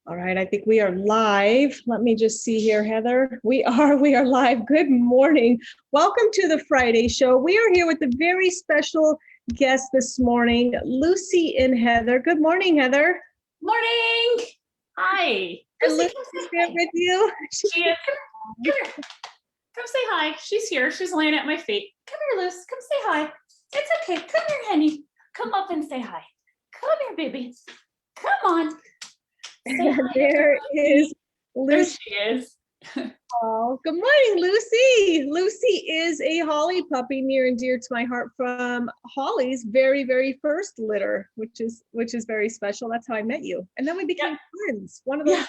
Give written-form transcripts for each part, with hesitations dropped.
All right, I think we are live. Let me just see here, Heather. We are live. Good morning. Welcome to the Friday show. We are here with a very special guest this morning, Lucy and Heather. Good morning, Heather. Morning. Hi. And Lucy's here with you. She is. Come here. Come say hi. She's here. She's laying at my feet. Come here, Luce. Come say hi. It's okay. Come here, honey. Come up and say hi. Come here, baby. Come on. There is Lucy. There she is. Oh, good morning, Lucy. Lucy is a Holly puppy near and dear to my heart from Holly's very, very first litter, which is very special. That's how I met you. And then we became friends. One of those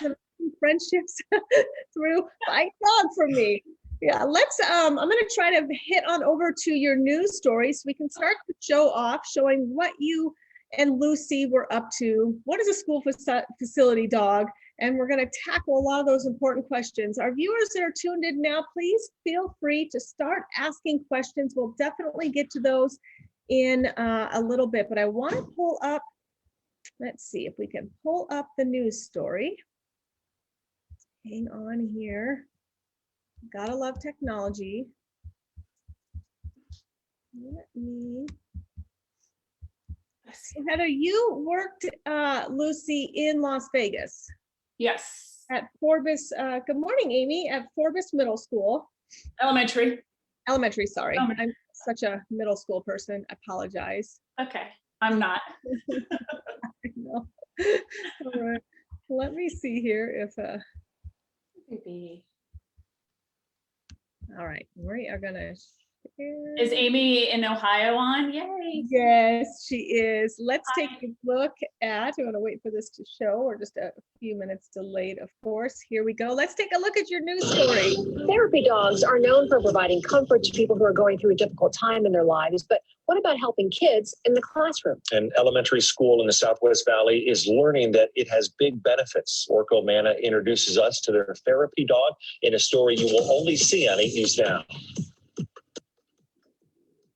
friendships through my dog for me. Yeah, I'm gonna try to hit on over to your news story so we can start the show off showing what you and Lucy were up to. What is a school facility dog? And we're going to tackle a lot of those important questions. Our viewers that are tuned in now, please feel free to start asking questions. We'll definitely get to those in a little bit, but I want to pull up, let's see if we can pull up the news story. Hang on here. Gotta love technology. Let me. Heather, you worked, Lucy, in Las Vegas. Yes. At Forbes, good morning, Amy, at Forbes Middle School. Elementary, sorry. I'm such a middle school person, I apologize. Okay, I'm not. I know. All right, let me see here if, Maybe. All right, we are gonna share. Is Amy in Ohio on? Yay. Yes, she is. Let's take a look at, I'm gonna wait for this to show. We're just a few minutes delayed, of course. Here we go. Let's take a look at your news story. Therapy dogs are known for providing comfort to people who are going through a difficult time in their lives, but what about helping kids in the classroom? An elementary school in the Southwest Valley is learning that it has big benefits. Orko Manna introduces us to their therapy dog in a story you will only see on 8 News Now.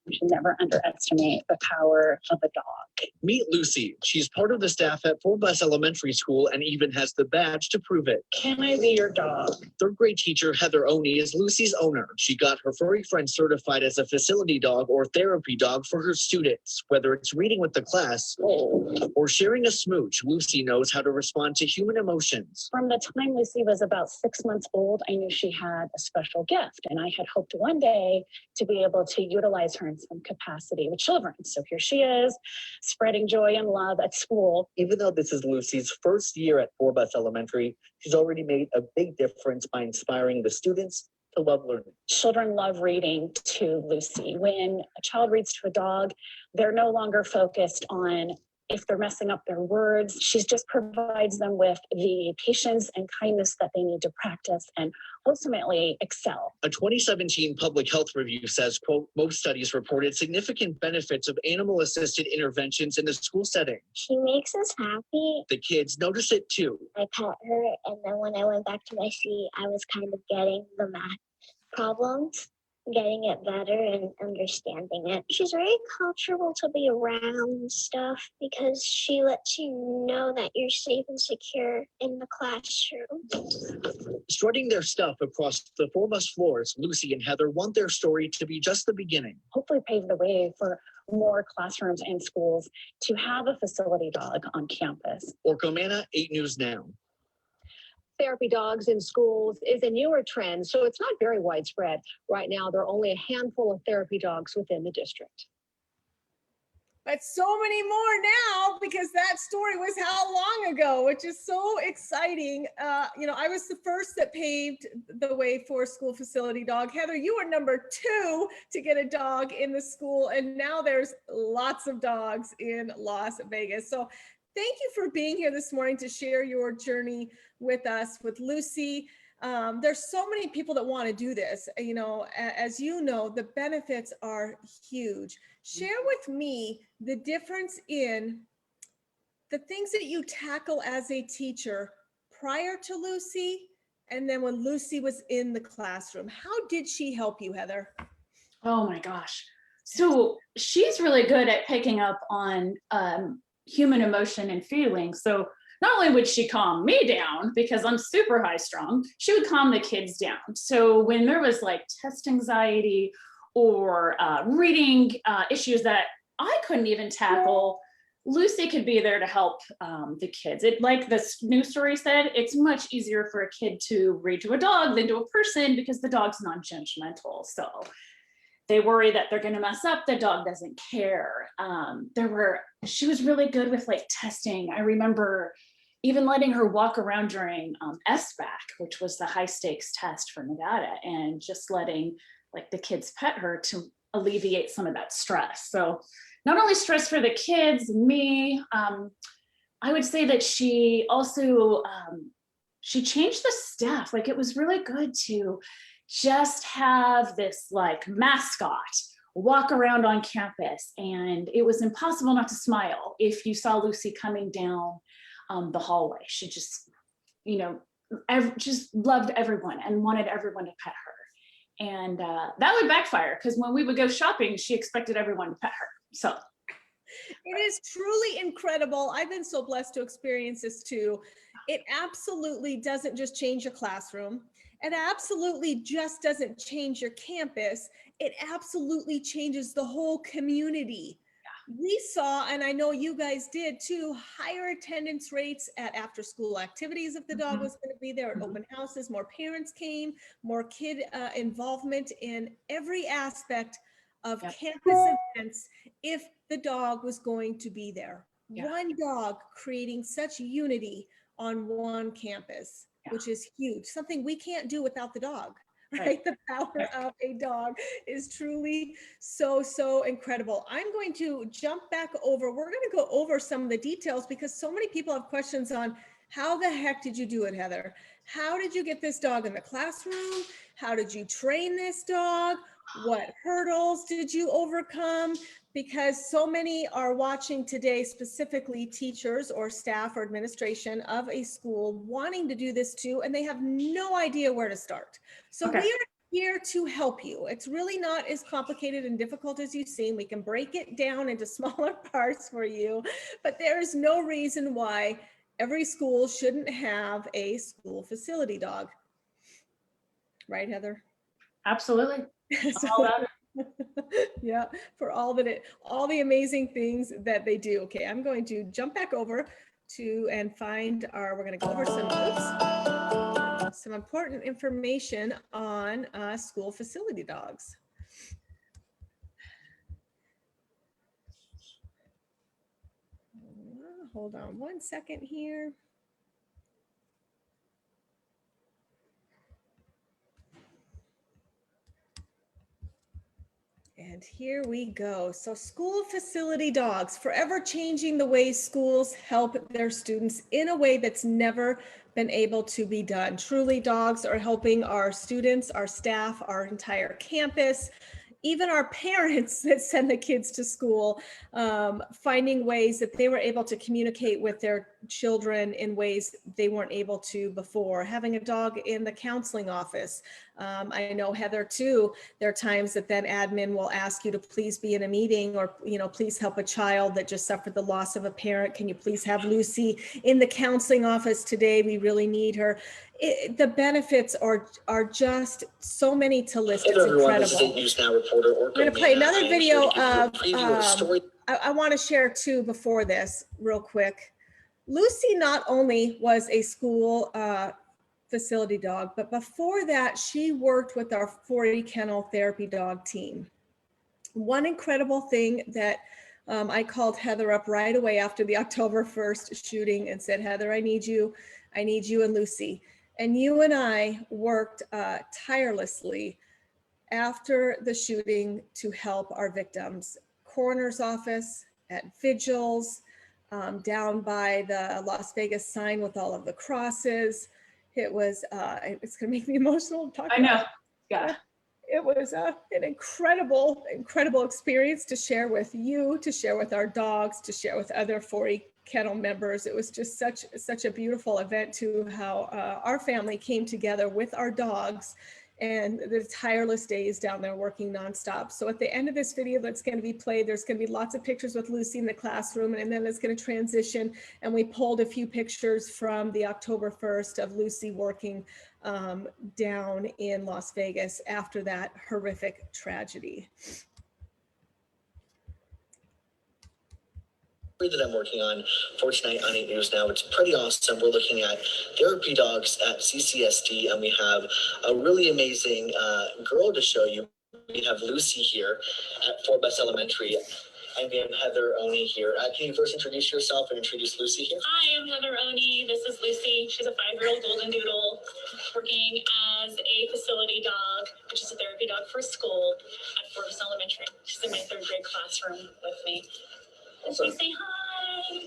You should never underestimate the power of a dog. Meet Lucy. She's part of the staff at Forbes Elementary School and even has the badge to prove it. Can I be your dog? Third grade teacher Heather Oney is Lucy's owner. She got her furry friend certified as a facility dog or therapy dog for her students. Whether it's reading with the class or sharing a smooch, Lucy knows how to respond to human emotions. From the time Lucy was about 6 months old, I knew she had a special gift, and I had hoped one day to be able to utilize her in some capacity with children. So here she is, spreading joy and love at school. Even though this is Lucy's first year at Forbes Elementary, she's already made a big difference by inspiring the students to love learning. Children love reading to Lucy. When a child reads to a dog, they're no longer focused on if they're messing up their words. She just provides them with the patience and kindness that they need to practice and ultimately excel. A 2017 public health review says, quote, most studies reported significant benefits of animal-assisted interventions in the school setting. She makes us happy. The kids notice it too. I pet her, and then when I went back to my seat, I was kind of getting the math problems, getting it better and understanding it. She's very comfortable to be around and stuff because she lets you know that you're safe and secure in the classroom. Strutting their stuff across the Forbes floors, Lucy and Heather want their story to be just the beginning. Hopefully pave the way for more classrooms and schools to have a facility dog on campus. Orko Manna, 8 News Now. Therapy dogs in schools is a newer trend, so it's not very widespread. Right now, there are only a handful of therapy dogs within the district. But so many more now because that story was how long ago, which is so exciting. I was the first that paved the way for a school facility dog. Heather, you were number 2 to get a dog in the school, and now there's lots of dogs in Las Vegas. So thank you for being here this morning to share your journey with us, with Lucy. There's so many people that want to do this. As you know, the benefits are huge. Share with me the difference in the things that you tackle as a teacher prior to Lucy and then when Lucy was in the classroom. How did she help you, Heather? Oh my gosh. So she's really good at picking up on human emotion and feelings. So not only would she calm me down because I'm super high strung, she would calm the kids down. So when there was like test anxiety or reading issues that I couldn't even tackle, Lucy could be there to help the kids. It, like this news story said, it's much easier for a kid to read to a dog than to a person because the dog's non-judgmental. So they worry that they're going to mess up. The dog doesn't care. She was really good with like testing. I remember even letting her walk around during SBAC, which was the high stakes test for Nevada, and just letting like the kids pet her to alleviate some of that stress. So not only stress for the kids, me, I would say that she also, she changed the staff. Like it was really good to just have this like mascot walk around on campus, and it was impossible not to smile if you saw Lucy coming down the hallway. She just, you know, just loved everyone and wanted everyone to pet her. And that would backfire because when we would go shopping, she expected everyone to pet her. So it is truly incredible. I've been so blessed to experience this too. It absolutely doesn't just change your classroom. It absolutely just doesn't change your campus. It absolutely changes the whole community. We saw, and I know you guys did too, higher attendance rates at after school activities if the dog was going to be there, at open houses, more parents came, more kid involvement in every aspect of campus events if the dog was going to be there. One dog creating such unity on one campus, which is huge, something we can't do without the dog. Right? The power of a dog is truly so incredible. I'm going to jump back over. We're going to go over some of the details because so many people have questions on how the heck did you do it, Heather? How did you get this dog in the classroom? How did you train this dog? What hurdles did you overcome? Because so many are watching today, specifically teachers or staff or administration of a school wanting to do this too, and they have no idea where to start. So we are here to help you. It's really not as complicated and difficult as you seem. We can break it down into smaller parts for you, but there is no reason why every school shouldn't have a school facility dog. Right, Heather? absolutely. All about it. Yeah, for all the amazing things that they do. Okay, I'm going to jump back over to and find we're going to go over some important information on school facility dogs. Hold on one second here. And here we go. So school facility dogs, forever changing the way schools help their students in a way that's never been able to be done. Truly, dogs are helping our students, our staff, our entire campus, even our parents that send the kids to school, finding ways that they were able to communicate with their children in ways they weren't able to before. Having a dog in the counseling office. I know, Heather, too, there are times that then admin will ask you to please be in a meeting or, you know, please help a child that just suffered the loss of a parent. Can you please have Lucy in the counseling office today? We really need her. The benefits are just so many to list. It's incredible. We're going to play another video of, I want to share too before this real quick. Lucy not only was a school facility dog, but before that, she worked with our 40 kennel therapy dog team. One incredible thing that I called Heather up right away after the October 1st shooting and said, Heather, I need you and Lucy. And you and I worked tirelessly after the shooting to help our victims. Coroner's office, at vigils, down by the Las Vegas sign with all of the crosses. It was, it's gonna make me emotional to talk about. I know, yeah. It was an incredible experience to share with you, to share with our dogs, to share with other 40 kennel members. It was just such a beautiful event to how our family came together with our dogs and the tireless days down there working nonstop. So at the end of this video that's going to be played, there's going to be lots of pictures with Lucy in the classroom, and then it's going to transition. And we pulled a few pictures from the October 1st of Lucy working down in Las Vegas after that horrific tragedy. That I'm working on for tonight on 8 News Now. It's pretty awesome. We're looking at therapy dogs at CCSD, and we have a really amazing girl to show you. We have Lucy here at Fort Best Elementary, and we have Heather Oney here. Can you first introduce yourself and introduce Lucy here? Hi, I'm Heather Oney. This is Lucy. She's a 5-year-old golden doodle working as a facility dog, which is a therapy dog for school at Fort Best Elementary. She's in my 3rd grade classroom with me. Awesome. Say hi.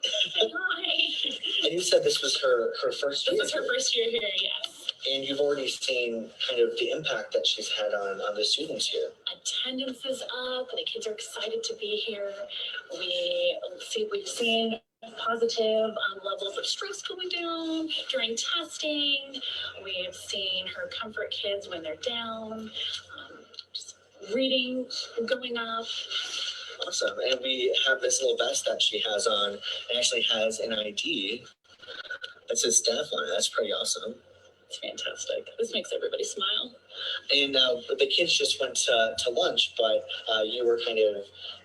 Say hi. And you said this was her first year. This is her first year here, yes. And you've already seen kind of the impact that she's had on the students here. Attendance is up. The kids are excited to be here. We've seen positive levels of stress going down during testing. We've seen her comfort kids when they're down. Just reading going up. Awesome. And we have this little vest that she has on. It actually has an ID that says staff on it. That's pretty awesome. It's fantastic. This makes everybody smile. And the kids just went to lunch, but you were kind of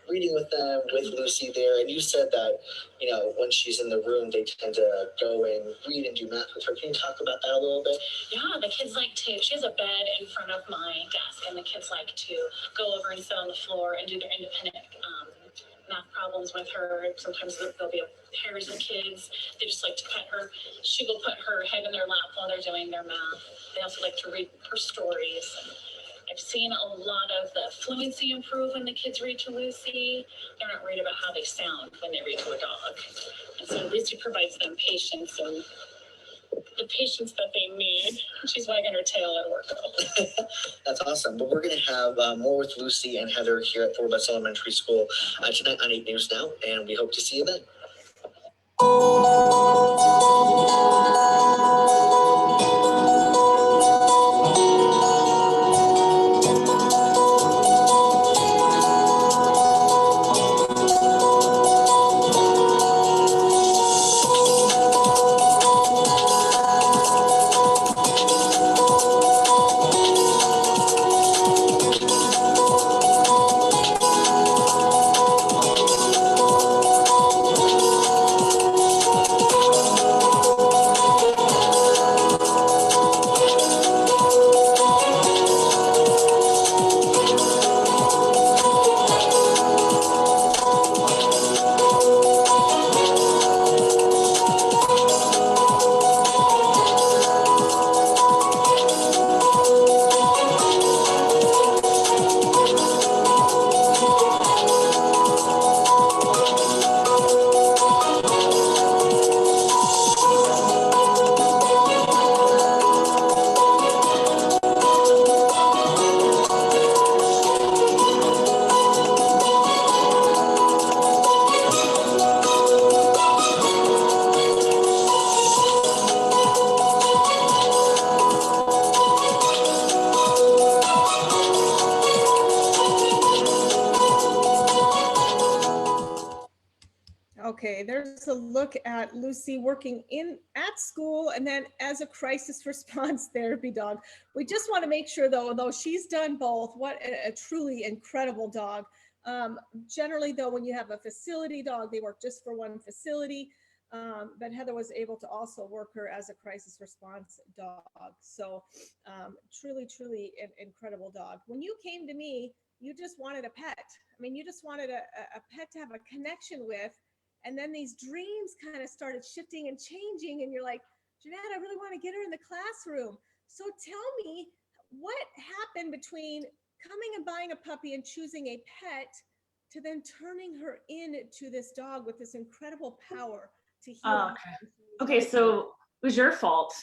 reading with them, with Lucy there. And you said that, you know, when she's in the room, they tend to go and read and do math with her. Can you talk about that a little bit? Yeah, the kids like to, she has a bed in front of my desk, and the kids like to go over and sit on the floor and do their independent math problems with her. Sometimes there'll be pairs of kids. They just like to pet her. She will put her head in their lap while they're doing their math. They also like to read her stories. I've seen a lot of the fluency improve when the kids read to Lucy. They're not worried about how they sound when they read to a dog. And so Lucy provides them patience and the patience that they need. She's wagging her tail at work. That's awesome. But we're going to have more with Lucy and Heather here at Fort Best Elementary School tonight on 8 News Now, and we hope to see you then. Okay, there's a look at Lucy working at school and then as a crisis response therapy dog. We just want to make sure though she's done both, what a truly incredible dog. Generally though, when you have a facility dog, they work just for one facility. But Heather was able to also work her as a crisis response dog. So truly an incredible dog. When you came to me, you just wanted a pet. I mean, you just wanted a pet to have a connection with. And then these dreams kind of started shifting and changing. And you're like, Jeanette, I really want to get her in the classroom. So tell me, what happened between coming and buying a puppy and choosing a pet to then turning her into this dog with this incredible power to heal? Okay, so it was your fault.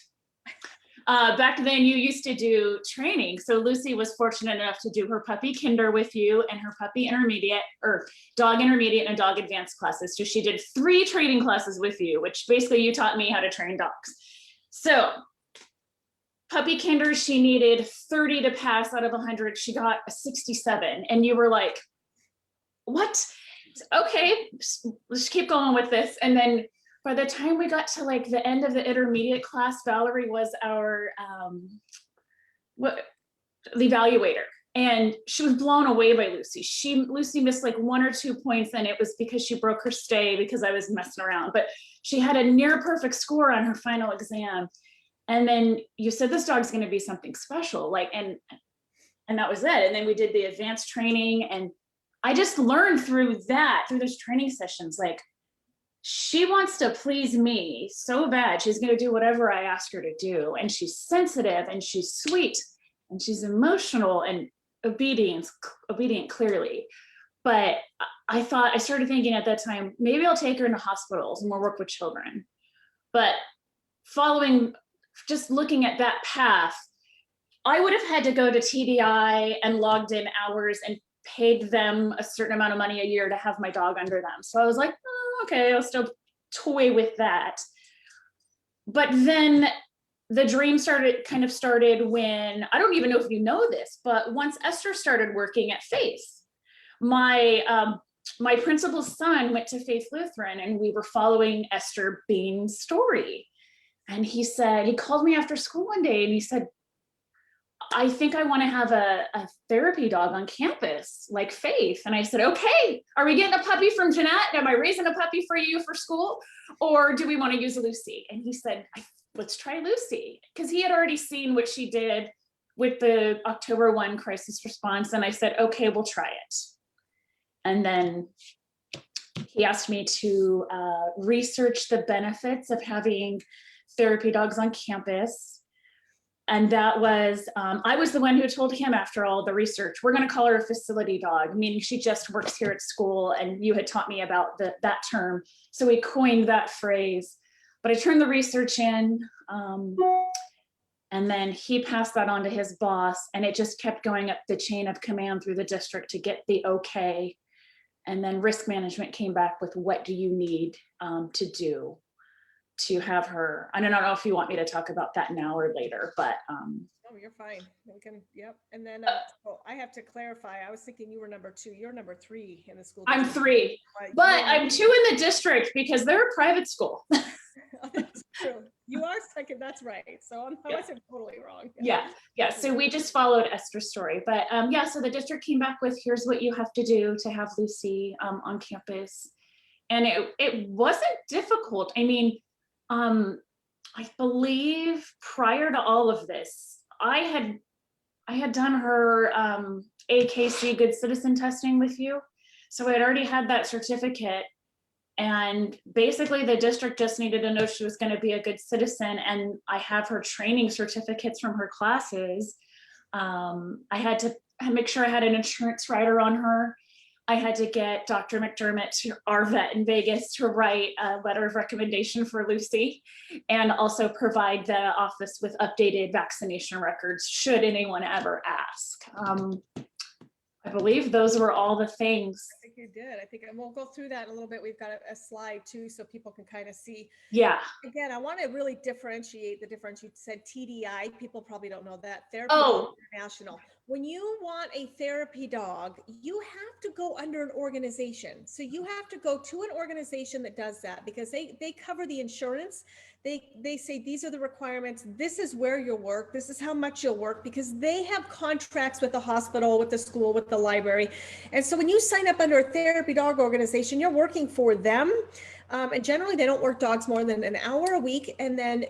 Back then you used to do training. So Lucy was fortunate enough to do her puppy kinder with you and her puppy intermediate or dog intermediate and dog advanced classes. So she did 3 training classes with you, which basically you taught me how to train dogs. So puppy kinder, she needed 30 to pass out of 100. She got a 67. And you were like, what? Okay, let's keep going with this. And then by the time we got to like the end of the intermediate class, Valerie was our the evaluator. And she was blown away by Lucy. Lucy missed like 1 or 2 points, and it was because she broke her stay because I was messing around. But she had a near perfect score on her final exam. And then you said, this dog's going to be something special. Like, and that was it. And then we did the advanced training, and I just learned through those training sessions, like, she wants to please me so bad. She's going to do whatever I ask her to do. And she's sensitive, and she's sweet, and she's emotional and obedient clearly. But I started thinking at that time, maybe I'll take her into hospitals and we'll work with children. But just looking at that path, I would have had to go to TDI and logged in hours and paid them a certain amount of money a year to have my dog under them. So I was like, oh, okay, I'll still toy with that. But then the dream started when, I don't even know if you know this, but once Esther started working at Faith, my principal's son went to Faith Lutheran, and we were following Esther Bean's story. And he called me after school one day and he said, I think I want to have a therapy dog on campus, like Faith. And I said, okay, are we getting a puppy from Jeanette? Am I raising a puppy for you for school? Or do we want to use Lucy? And he said, let's try Lucy. Because he had already seen what she did with the October 1 crisis response. And I said, okay, we'll try it. And then he asked me to research the benefits of having therapy dogs on campus. And that was, I was the one who told him after all the research, we're going to call her a facility dog, meaning she just works here at school. And you had taught me about that term. So we coined that phrase. But I turned the research in, and then he passed that on to his boss, and it just kept going up the chain of command through the district to get the okay. And then risk management came back with, what do you need to do to have her? I don't know if you want me to talk about that now or later, but Oh, you're fine. We can, yep. And then I have to clarify. I was thinking you were number 2. You're number 3 in the school. I'm district. 3, but I'm 2 in the district because they're a private school. Oh, that's true. You are second. That's right. So I wasn't totally wrong. Yeah. So we just followed Esther's story, but so the district came back with, here's what you have to do to have Lucy on campus. And it wasn't difficult. I mean, I believe prior to all of this, I had done her AKC Good Citizen testing with you. So I'd already had that certificate. And basically the district just needed to know she was going to be a good citizen. And I have her training certificates from her classes. I had to make sure I had an insurance rider on her. I had to get Dr. McDermott, our vet in Vegas, to write a letter of recommendation for Lucy, and also provide the office with updated vaccination records should anyone ever ask. I believe those were all the things. I think you did. I think, and we'll go through that in a little bit. We've got a slide too, so people can kind of see. Yeah. Again, I want to really differentiate the difference. You said TDI. People probably don't know that. Therapy International. When you want a therapy dog, you have to go under an organization. So you have to go to an organization that does that, because they cover the insurance. They say, these are the requirements. This is where you'll work. This is how much you'll work, because they have contracts with the hospital, with the school, with the library. And so when you sign up under a therapy dog organization, you're working for them. And generally they don't work dogs more than an hour a week. And then,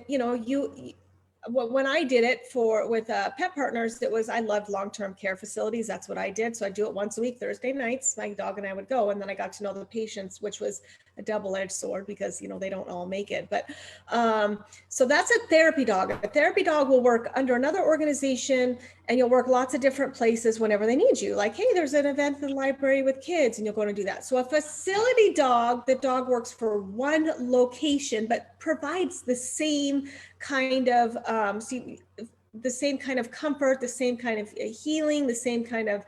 when I did it with Pet Partners, I loved long-term care facilities. That's what I did. So I do it once a week, Thursday nights. My dog and I would go, and then I got to know the patients, which was a double-edged sword, because they don't all make it. But so that's a therapy dog. A therapy dog will work under another organization, and you'll work lots of different places whenever they need you. Like, hey, there's an event in the library with kids, and you'll go and do that. So a facility dog, the dog works for one location, but provides the same kind of the same kind of comfort, the same kind of healing, the same kind of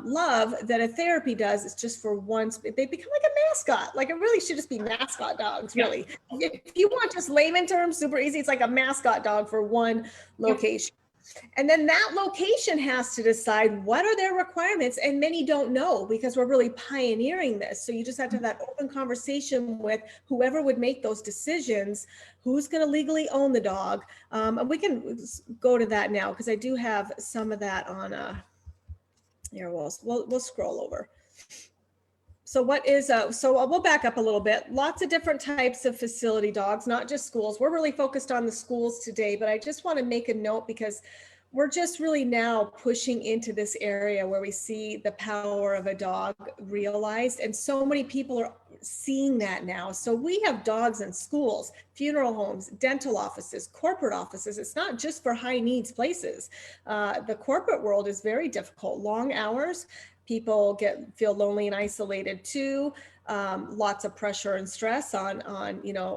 love that a therapy does. It's just for once, they become like a mascot. Like it really should just be mascot dogs, really. If you want just layman terms, super easy, it's like a mascot dog for one location. And then that location has to decide what are their requirements. And many don't know because we're really pioneering this. So you just have to have that open conversation with whoever would make those decisions, who's going to legally own the dog. And we can go to that now because I do have some of that on, here, we'll scroll over. So what is, so we'll back up a little bit. Lots of different types of facility dogs, not just schools. We're really focused on the schools today, but I just want to make a note because we're just really now pushing into this area where we see the power of a dog realized. And so many people are seeing that now. So we have dogs in schools, funeral homes, dental offices, corporate offices. It's not just for high needs places. The corporate world is very difficult, long hours. People feel lonely and isolated too. Lots of pressure and stress on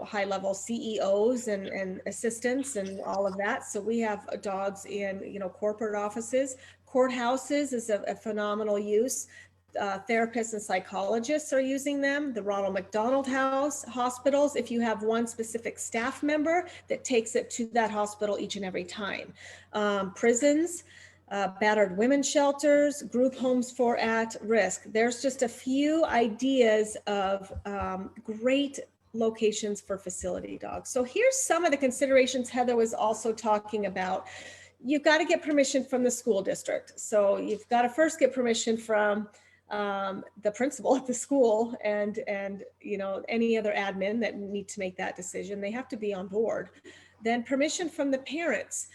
high level CEOs and assistants and all of that. So we have dogs in corporate offices, courthouses is a phenomenal use. Therapists and psychologists are using them. The Ronald McDonald House, hospitals, if you have one specific staff member that takes it to that hospital each and every time. Prisons. Battered women's shelters, group homes for at risk. There's just a few ideas of great locations for facility dogs. So here's some of the considerations Heather was also talking about. You've got to get permission from the school district. So you've got to first get permission from the principal at the school and any other admin that need to make that decision. They have to be on board. Then permission from the parents.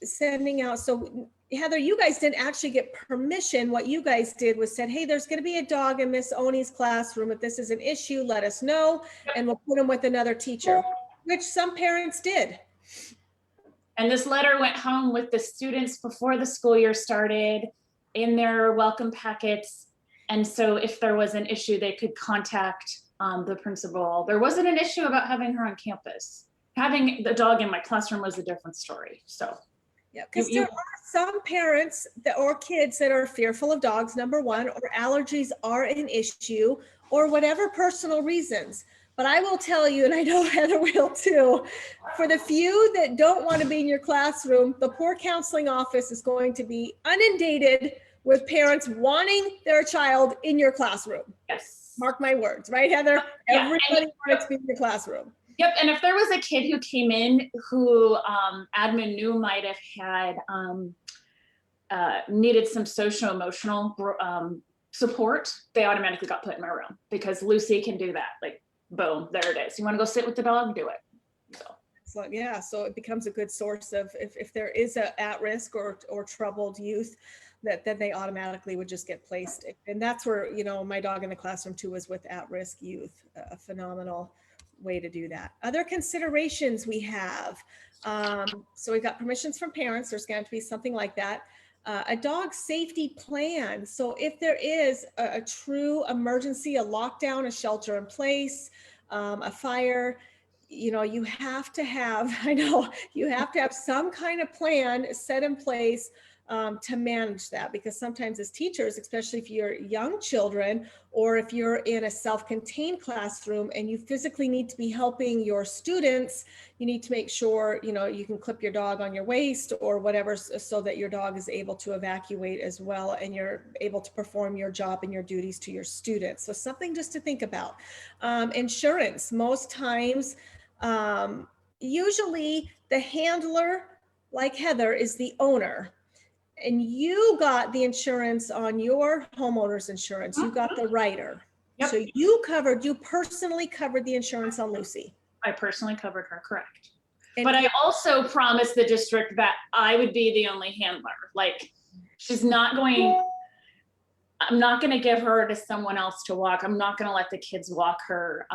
Sending out. So Heather, you guys didn't actually get permission. What you guys did was said, hey, there's going to be a dog in Miss Oni's classroom. If this is an issue, let us know and we'll put them with another teacher, which some parents did. And this letter went home with the students before the school year started in their welcome packets. And so if there was an issue, they could contact the principal. There wasn't an issue about having her on campus. Having the dog in my classroom was a different story. So. Yeah, because there are some parents or kids that are fearful of dogs, number one, or allergies are an issue, or whatever personal reasons. But I will tell you, and I know Heather will too, for the few that don't want to be in your classroom, the poor counseling office is going to be inundated with parents wanting their child in your classroom. Yes. Mark my words, right, Heather? Yeah, everybody wants to be in your classroom. Yep, and if there was a kid who came in who admin knew might have had needed some social emotional support, they automatically got put in my room because Lucy can do that. Like, boom, there it is. You want to go sit with the dog? Do it. So yeah, so it becomes a good source of if there is a at-risk or troubled youth, that they automatically would just get placed. And that's where my dog in the classroom too was with at-risk youth, a phenomenal way to do that. Other considerations we have. So we've got permissions from parents. There's going to be something like that. A dog safety plan. So if there is a true emergency, a lockdown, a shelter in place, a fire, you have to have, you have to have some kind of plan set in place to manage that, because sometimes as teachers, especially if you're young children or if you're in a self-contained classroom and you physically need to be helping your students, you need to make sure you can clip your dog on your waist or whatever so that your dog is able to evacuate as well and you're able to perform your job and your duties to your students. So something just to think about. Insurance, most times, usually the handler, like Heather, is the owner. And you got the insurance on your homeowner's insurance. You got the rider. Yep. So you personally covered the insurance on Lucy. I personally covered her, correct. And but I also promised the district that I would be the only handler. Like, I'm not going to give her to someone else to walk. I'm not going to let the kids walk her.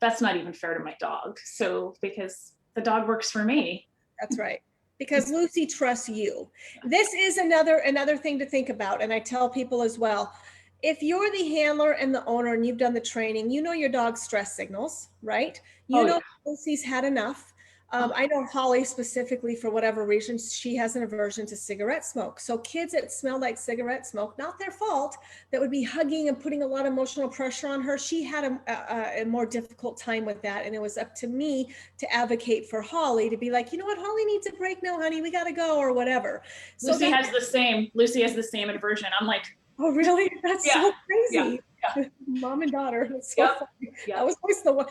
That's not even fair to my dog. So, because the dog works for me. That's right. Because Lucy trusts you. This is another thing to think about. And I tell people as well, if you're the handler and the owner and you've done the training, your dog's stress signals, right? Lucy's had enough. I know Holly specifically, for whatever reason, she has an aversion to cigarette smoke. So kids that smell like cigarette smoke, not their fault, that would be hugging and putting a lot of emotional pressure on her. She had a more difficult time with that. And it was up to me to advocate for Holly to be like, you know what, Holly needs a break now, honey, we got to go, or whatever. So Lucy has the same aversion. I'm like, oh, really? That's Yeah, so crazy. yeah. Mom and daughter. That's so Yep, funny. yep. I was always the one.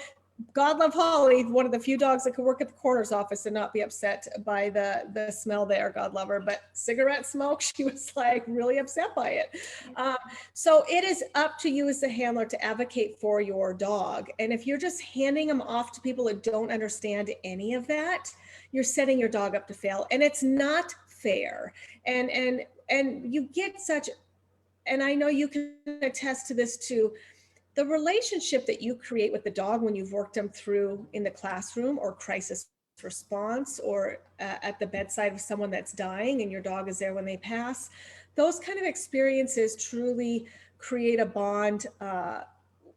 God love Holly, one of the few dogs that could work at the coroner's office and not be upset by the smell there. God love her. But cigarette smoke, she was like really upset by it. So it is up to you as a handler to advocate for your dog. And if you're just handing them off to people that don't understand any of that, you're setting your dog up to fail. And it's not fair. And you get such, and I know you can attest to this too, the relationship that you create with the dog when you've worked them through in the classroom or crisis response or at the bedside of someone that's dying and your dog is there when they pass, those kind of experiences truly create a bond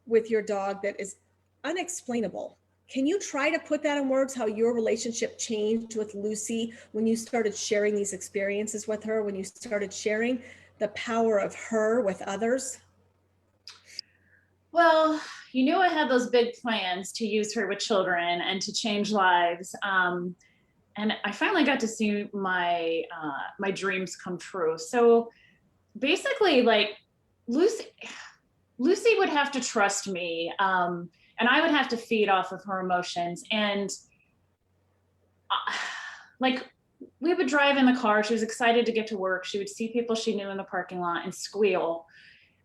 with your dog that is unexplainable. Can you try to put that in words, how your relationship changed with Lucy when you started sharing these experiences with her, when you started sharing the power of her with others? Well, you knew I had those big plans to use her with children and to change lives. And I finally got to see my dreams come true. So basically, like Lucy would have to trust me, and I would have to feed off of her emotions. And like we would drive in the car. She was excited to get to work. She would see people she knew in the parking lot and squeal.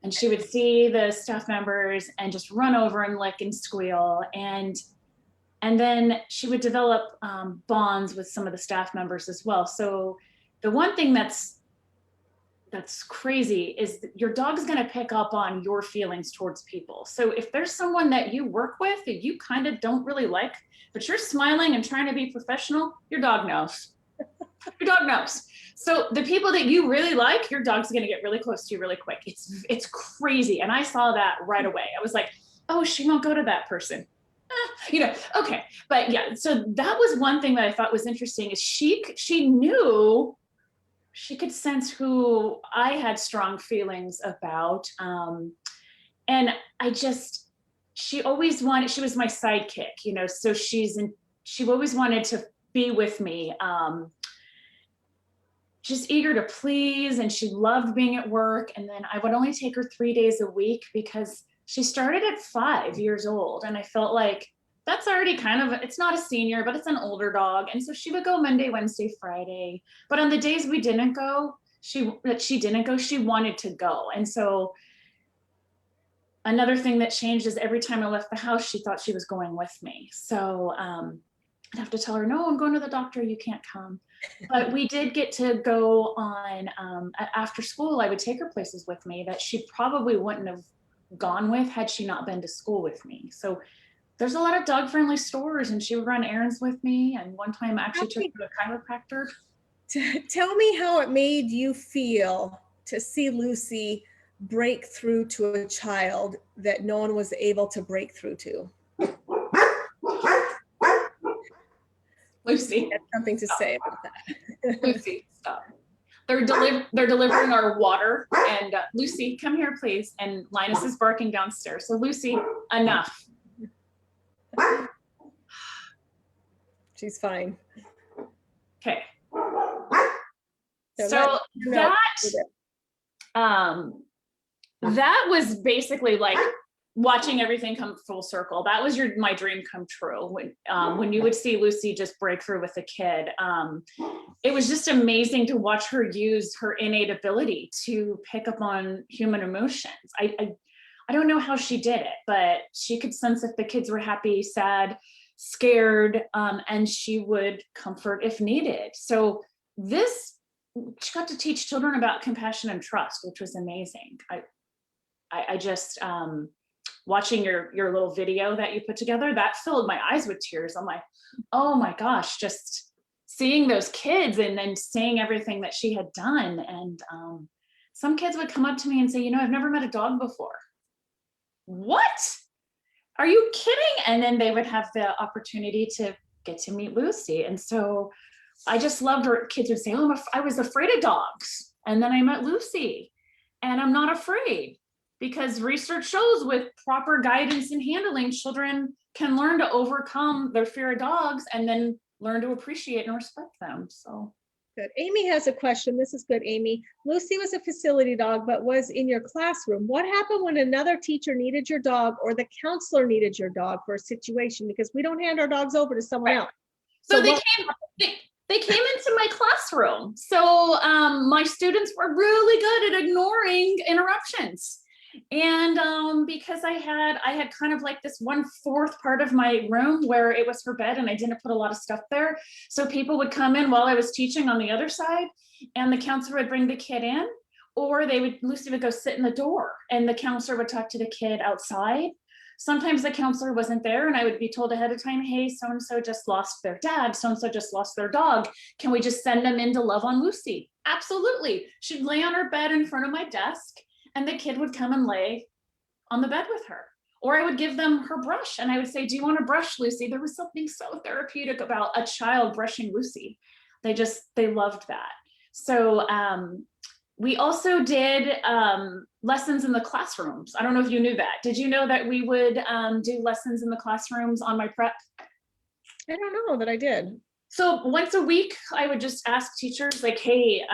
And she would see the staff members and just run over and lick and squeal. And then she would develop bonds with some of the staff members as well. So the one thing that's crazy is that your dog's gonna pick up on your feelings towards people. So if there's someone that you work with that you kind of don't really like, but you're smiling and trying to be professional, your dog knows. Your dog knows. So the people that you really like, your dog's gonna get really close to you really quick. It's crazy. And I saw that right away. I was like, oh, she won't go to that person. Okay. But yeah, so that was one thing that I thought was interesting is she knew, she could sense who I had strong feelings about. And she always wanted, she was my sidekick, so she always wanted to be with me. Just eager to please, and she loved being at work. And then I would only take her 3 days a week because she started at 5 years old. And I felt like that's already it's not a senior, but it's an older dog. And so she would go Monday, Wednesday, Friday. But on the days we didn't go, she wanted to go. And so another thing that changed is every time I left the house, she thought she was going with me. So I'd have to tell her, no, I'm going to the doctor, you can't come. But we did get to go on, after school, I would take her places with me that she probably wouldn't have gone with had she not been to school with me. So there's a lot of dog friendly stores and she would run errands with me. And one time I actually took her to a chiropractor. Tell me how it made you feel to see Lucy break through to a child that no one was able to break through to. Lucy. Had something to say about that. Lucy, stop. They're delivering our water, and Lucy, come here, please. And Linus is barking downstairs. So Lucy, enough. She's fine. Okay. So that was basically like watching everything come full circle. That was my dream come true. When you would see Lucy just break through with a kid, it was just amazing to watch her use her innate ability to pick up on human emotions. I don't know how she did it, but she could sense if the kids were happy, sad, scared, and she would comfort if needed. So she got to teach children about compassion and trust, which was amazing. I just, watching your little video that you put together, that filled my eyes with tears. I'm like, oh my gosh, just seeing those kids and then seeing everything that she had done. And some kids would come up to me and say, I've never met a dog before. What? Are you kidding? And then they would have the opportunity to get to meet Lucy. And so I just loved her. Kids would say, oh, I was afraid of dogs. And then I met Lucy and I'm not afraid, because research shows with proper guidance and handling, children can learn to overcome their fear of dogs and then learn to appreciate and respect them. So Good. Amy has a question. This is good, Amy. Lucy was a facility dog, but was in your classroom. What happened when another teacher needed your dog or the counselor needed your dog for a situation? Because we don't hand our dogs over to someone else. So they came into my classroom. So my students were really good at ignoring interruptions. And because I had kind of like this 1/4 part of my room where it was her bed and I didn't put a lot of stuff there. So people would come in while I was teaching on the other side and the counselor would bring the kid in, or Lucy would go sit in the door and the counselor would talk to the kid outside. Sometimes the counselor wasn't there and I would be told ahead of time, hey, so-and-so just lost their dad, so-and-so just lost their dog. Can we just send them in to love on Lucy? Absolutely. She'd lay on her bed in front of my desk and the kid would come and lay on the bed with her. Or I would give them her brush and I would say, do you want to brush Lucy? There was something so therapeutic about a child brushing Lucy. They loved that. So we also did lessons in the classrooms. I don't know if you knew that. Did you know that we would do lessons in the classrooms on my prep? I don't know that I did. So once a week, I would just ask teachers like, hey,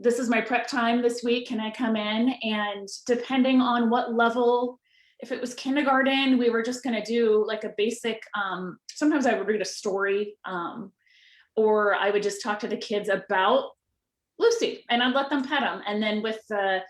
this is my prep time this week. Can I come in? And depending on what level, if it was kindergarten, we were just gonna do like a basic, sometimes I would read a story, or I would just talk to the kids about Lucy and I'd let them pet them. And then with the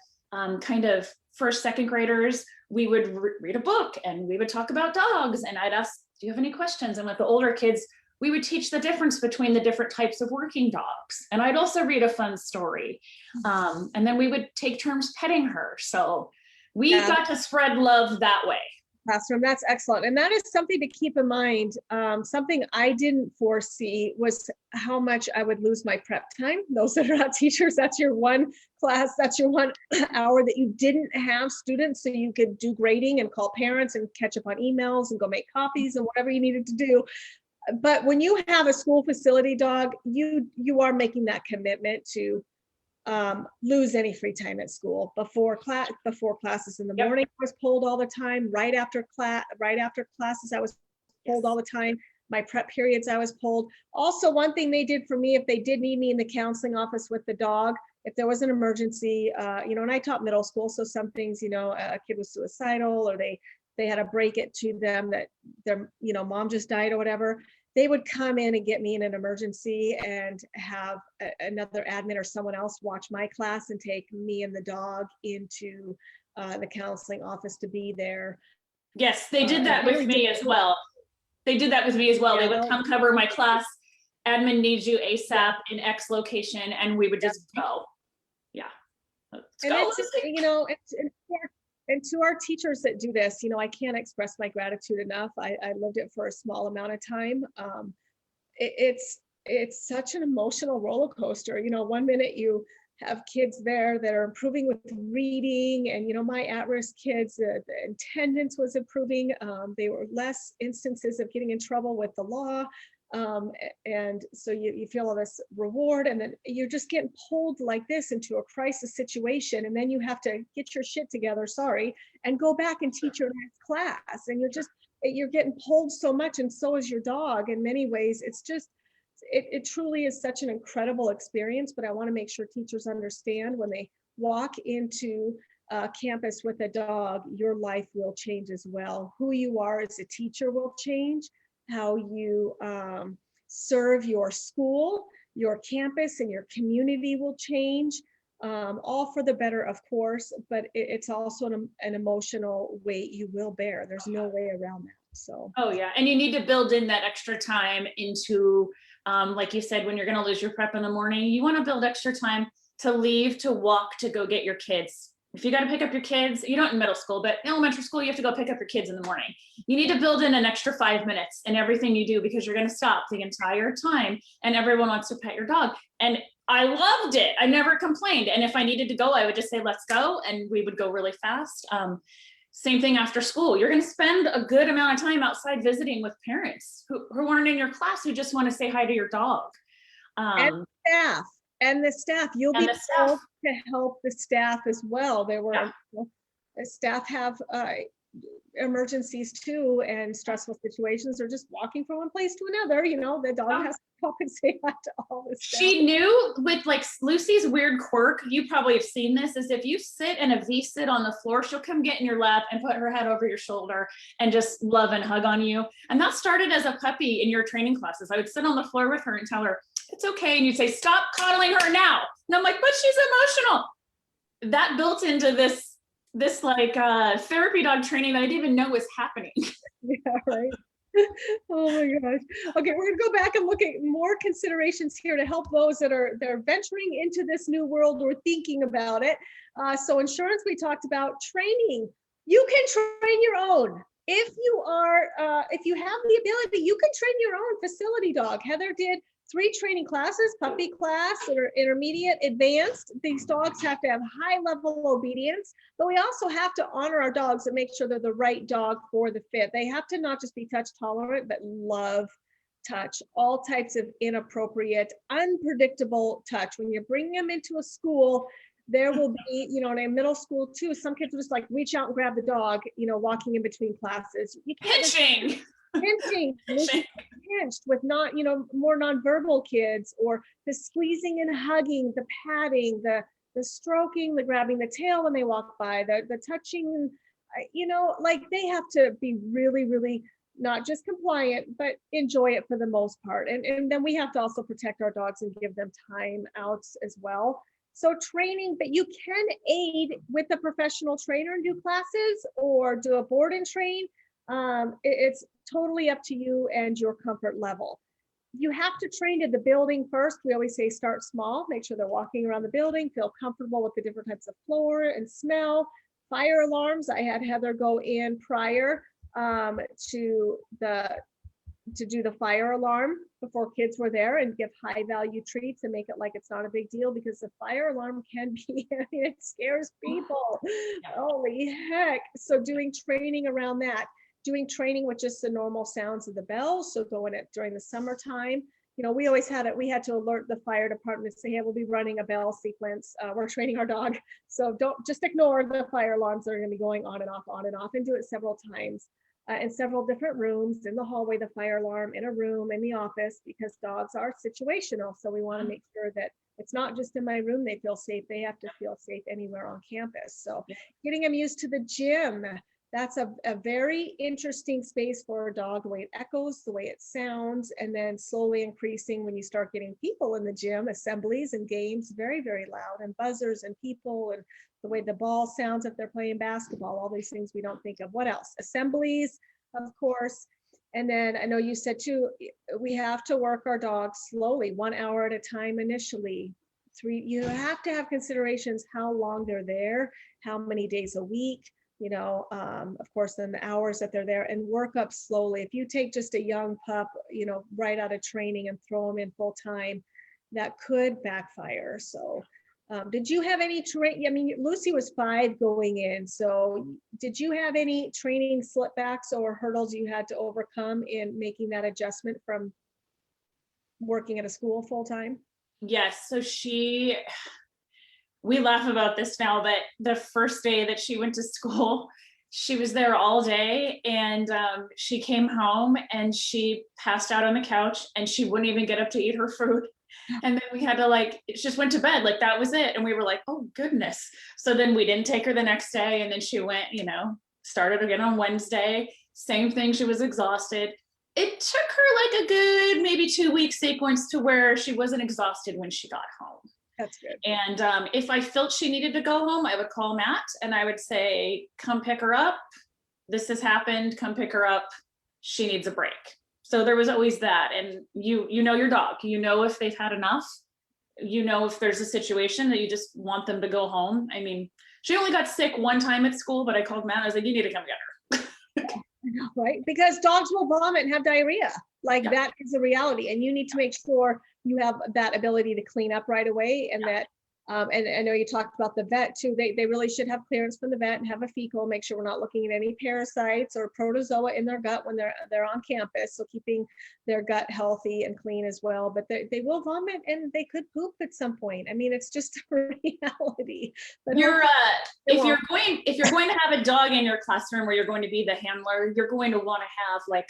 kind of first, second graders, we would read a book and we would talk about dogs and I'd ask, do you have any questions? And with the older kids, we would teach the difference between the different types of working dogs. And I'd also read a fun story. And then we would take turns petting her. So we got to spread love that way. Classroom, that's excellent. And that is something to keep in mind. Something I didn't foresee was how much I would lose my prep time. Those that are not teachers, that's your one class, that's your 1 hour that you didn't have students, so you could do grading and call parents and catch up on emails and go make copies and whatever you needed to do. But when you have a school facility dog, you are making that commitment to lose any free time at school. Before classes in the morning, I was pulled all the time. Right after classes, I was pulled all the time. My prep periods, I was pulled. Also, one thing they did for me, if they did need me in the counseling office with the dog, if there was an emergency, and I taught middle school, so some things, a kid was suicidal or they had to break it to them that their, mom just died or whatever, they would come in and get me in an emergency and have another admin or someone else watch my class and take me and the dog into the counseling office to be there. Yes, they did that with me as well. They did that with me as well. They would come cover my class. Admin needs you ASAP in X location, and we would just go. Yeah. Let's go. And to our teachers that do this, I can't express my gratitude enough. I lived it for a small amount of time. It's such an emotional roller coaster. One minute you have kids there that are improving with reading, and my at-risk kids, the attendance was improving. They were less instances of getting in trouble with the law. And so you feel all this reward, and then you're just getting pulled like this into a crisis situation, and then you have to get your shit together, and go back and teach your next class, and you're getting pulled so much, and so is your dog. In many ways, it truly is such an incredible experience. But I want to make sure teachers understand, when they walk into campus with a dog, your life will change as well. Who you are as a teacher will change. How you serve your school, your campus, and your community will change, all for the better, of course, but it's also an emotional weight you will bear. There's no way around that. So. Oh yeah, and you need to build in that extra time into, like you said, when you're gonna lose your prep in the morning, you wanna build extra time to leave, to walk, to go get your kids. If you got to pick up your kids, you don't in middle school, but elementary school, you have to go pick up your kids in the morning. You need to build in an extra 5 minutes in everything you do, because you're going to stop the entire time and everyone wants to pet your dog. And I loved it. I never complained. And if I needed to go, I would just say, let's go. And we would go really fast. Same thing after school. You're going to spend a good amount of time outside visiting with parents who aren't in your class, who just want to say hi to your dog. And the staff, you'll be able to help the staff as well. There were staff have emergencies too, and stressful situations, or just walking from one place to another. The dog has to help and say hi to all the staff. She knew with like Lucy's weird quirk, you probably have seen this, is if you sit in a V-sit on the floor, she'll come get in your lap and put her head over your shoulder and just love and hug on you. And that started as a puppy in your training classes. I would sit on the floor with her and tell her, it's okay. And you'd say, stop coddling her now. And I'm like, but she's emotional. That built into this like therapy dog training that I didn't even know was happening. Yeah, right. Oh my gosh. Okay, we're gonna go back and look at more considerations here to help those that are venturing into this new world or thinking about it. So insurance, we talked about. Training. You can train your own. If you have the ability, you can train your own facility dog. Heather did 3 training classes: puppy class, or intermediate, advanced. These dogs have to have high level obedience, but we also have to honor our dogs and make sure they're the right dog for the fit. They have to not just be touch tolerant, but love touch, all types of inappropriate, unpredictable touch. When you bring them into a school, there will be, in a middle school too, some kids will just like reach out and grab the dog, walking in between classes. You can't pinching, pinched with more nonverbal kids, or the squeezing and hugging, the patting, the stroking, the grabbing the tail when they walk by, the touching, like they have to be really, really not just compliant, but enjoy it for the most part. And then we have to also protect our dogs and give them time outs as well. So training, but you can aid with a professional trainer and do classes, or do a board and train. It's totally up to you and your comfort level. You have to train to the building first. We always say start small, make sure they're walking around the building, feel comfortable with the different types of floor and smell. Fire alarms, I had Heather go in prior to do the fire alarm before kids were there, and give high value treats and make it like it's not a big deal, because the fire alarm can be, it scares people. Holy heck. So doing training around that. Doing training with just the normal sounds of the bells. So going it during the summertime, we always we had to alert the fire department, say, hey, we'll be running a bell sequence. We're training our dog. So don't just ignore the fire alarms that are going to be going on and off, and do it several times in several different rooms, in the hallway, the fire alarm, in a room, in the office, because dogs are situational. So we want to make sure that it's not just in my room they feel safe. They have to feel safe anywhere on campus. So getting them used to the gym. That's a very interesting space for a dog, the way it echoes, the way it sounds, and then slowly increasing when you start getting people in the gym, assemblies and games, very, very loud, and buzzers and people, and the way the ball sounds if they're playing basketball, all these things we don't think of. What else? Assemblies, of course. And then I know you said too, we have to work our dogs slowly, 1 hour at a time initially. 3, you have to have considerations how long they're there, how many days a week. Of course, then the hours that they're there, and work up slowly. If you take just a young pup, right out of training and throw them in full time, that could backfire. So did you have any training? I mean, Lucy was 5 going in. So did you have any training slipbacks or hurdles you had to overcome in making that adjustment from working at a school full time? Yes. So we laugh about this now, but the first day that she went to school, she was there all day, and she came home and she passed out on the couch, and she wouldn't even get up to eat her food. And then we had to she just went to bed, like that was it. And we were like, oh goodness. So then we didn't take her the next day, and then she went, started again on Wednesday, same thing. She was exhausted. It took her like a good maybe 2-week sequence to where she wasn't exhausted when she got home. That's good. And if I felt she needed to go home, I would call Matt and I would say, come pick her up. This has happened. Come pick her up. She needs a break. So there was always that. And you know your dog, if they've had enough, if there's a situation that you just want them to go home. I mean, she only got sick one time at school, but I called Matt. I was like, you need to come get her. Right? Because dogs will vomit and have diarrhea. That is a reality. And you need to make sure you have that ability to clean up right away, and that And I know you talked about the vet too. They really should have clearance from the vet and have a fecal, make sure we're not looking at any parasites or protozoa in their gut when they're on campus. So keeping their gut healthy and clean as well. But they will vomit and they could poop at some point. I mean, it's just a reality. But if you're going to have a dog in your classroom or you're going to be the handler, you're going to want to have like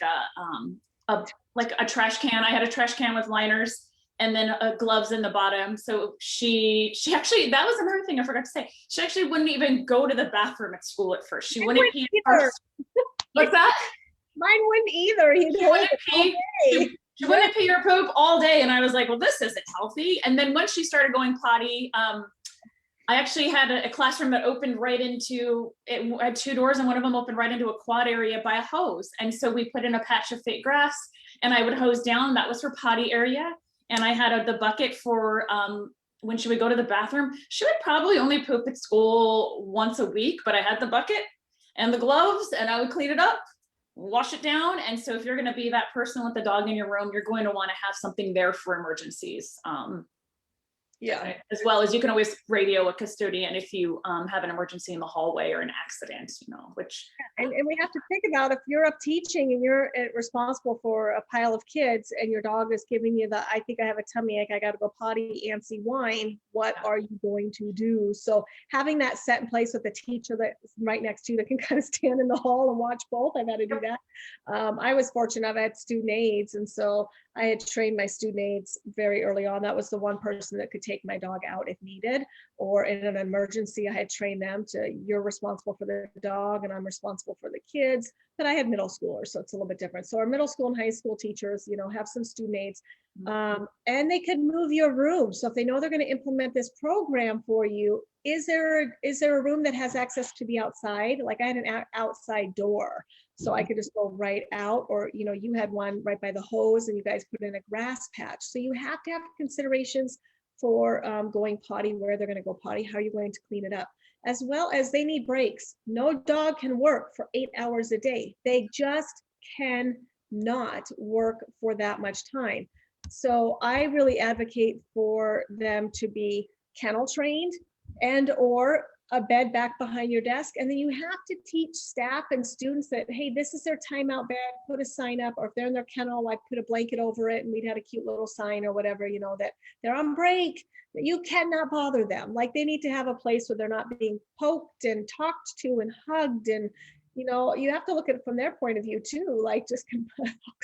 a trash can. I had a trash can with liners and then gloves in the bottom. So she actually, that was another thing I forgot to say. She actually wouldn't even go to the bathroom at school at first. She wouldn't pee. What's that? Mine wouldn't either. She wouldn't pee or poop all day. And I was like, well, this isn't healthy. And then once she started going potty, I actually had a classroom that opened right into, it had 2 doors and one of them opened right into a quad area by a hose. And so we put in a patch of fake grass and I would hose down. That was her potty area. And I had the bucket for when she would go to the bathroom. She would probably only poop at school once a week, but I had the bucket and the gloves and I would clean it up, wash it down. And so if you're gonna be that person with the dog in your room, you're going to wanna have something there for emergencies. Yeah. As well as you can always radio a custodian if you have an emergency in the hallway or an accident, which. And we have to think about if you're up teaching and you're responsible for a pile of kids and your dog is giving you I think I have a tummy ache, I got to go potty, antsy whine, what are you going to do? So having that set in place with the teacher that's right next to you that can kind of stand in the hall and watch both, I've had to do that. I was fortunate, I had student aides. And so I had trained my student aides very early on. That was the one person that could take my dog out if needed, or in an emergency, I had trained them to, you're responsible for the dog and I'm responsible for the kids. But I had middle schoolers, so it's a little bit different. So our middle school and high school teachers, have some student aides, and they could move your room. So if they know they're going to implement this program for you, is there a room that has access to the outside? Like I had an outside door, so I could just go right out, or you had one right by the hose and you guys put in a grass patch. So you have to have considerations for going potty, where they're going to go potty, how are you going to clean it up, as well as they need breaks. No dog can work for 8 hours a day. They just cannot work for that much time. So I really advocate for them to be kennel trained and or a bed back behind your desk. And then you have to teach staff and students that, hey, this is their timeout bed, put a sign up, or if they're in their kennel, like put a blanket over it, and we'd had a cute little sign or whatever, that they're on break, that you cannot bother them. Like they need to have a place where they're not being poked and talked to and hugged. And you have to look at it from their point of view too, like just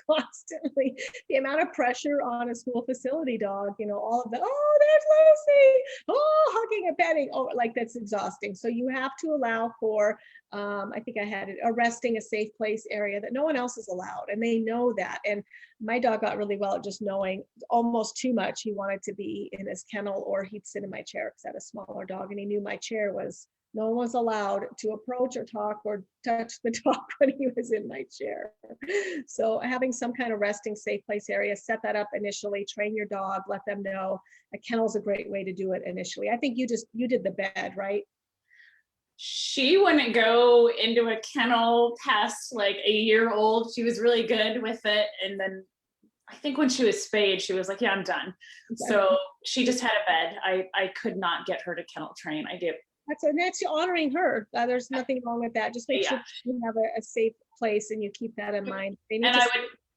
constantly the amount of pressure on a school facility dog, all of the, oh, there's Lucy, oh, hugging and petting, oh, like that's exhausting. So you have to allow for, I think I had it, a resting, a safe place area that no one else is allowed. And they know that. And my dog got really well at just knowing almost too much. He wanted to be in his kennel or he'd sit in my chair because I had a smaller dog and he knew my chair was, no one was allowed to approach or talk or touch the dog when he was in my chair. So having some kind of resting safe place area, set that up initially, train your dog, let them know. A kennel is a great way to do it initially. I think you did the bed, right? She wouldn't go into a kennel past like a year old. She was really good with it. And then I think when she was spayed, she was like, yeah, I'm done. Okay. So she just had a bed. I could not get her to kennel train. That's honoring her. There's nothing wrong with that. Just make sure you have a safe place and you keep that in mind. And I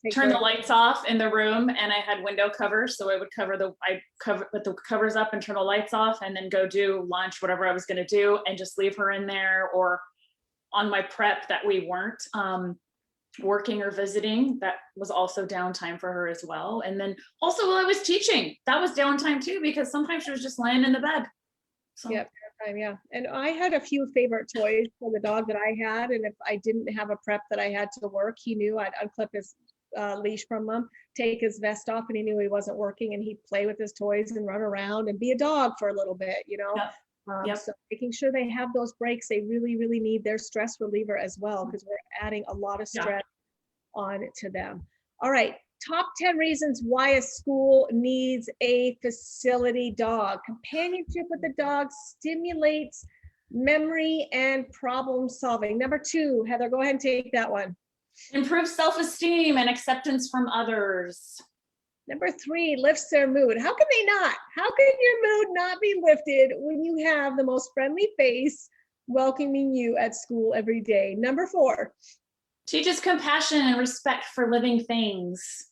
would turn the lights off in the room, and I had window covers, so I would put the covers up and turn the lights off, and then go do lunch, whatever I was going to do, and just leave her in there. Or on my prep that we weren't working or visiting, that was also downtime for her as well. And then also while I was teaching, that was downtime too, because sometimes she was just laying in the bed. So. Yep. Yeah. And I had a few favorite toys for the dog that I had. And if I didn't have a prep that I had to work, he knew I'd unclip his leash from him, take his vest off, and he knew he wasn't working, and he'd play with his toys and run around and be a dog for a little bit, Yep. So making sure they have those breaks, they really, really need their stress reliever as well, because we're adding a lot of stress on to them. All right. Top 10 reasons why a school needs a facility dog. Companionship with the dog stimulates memory and problem solving. Number 2, Heather, go ahead and take that one. Improve self-esteem and acceptance from others. Number 3, lifts their mood. How can they not? How can your mood not be lifted when you have the most friendly face welcoming you at school every day? Number 4. Teaches compassion and respect for living things.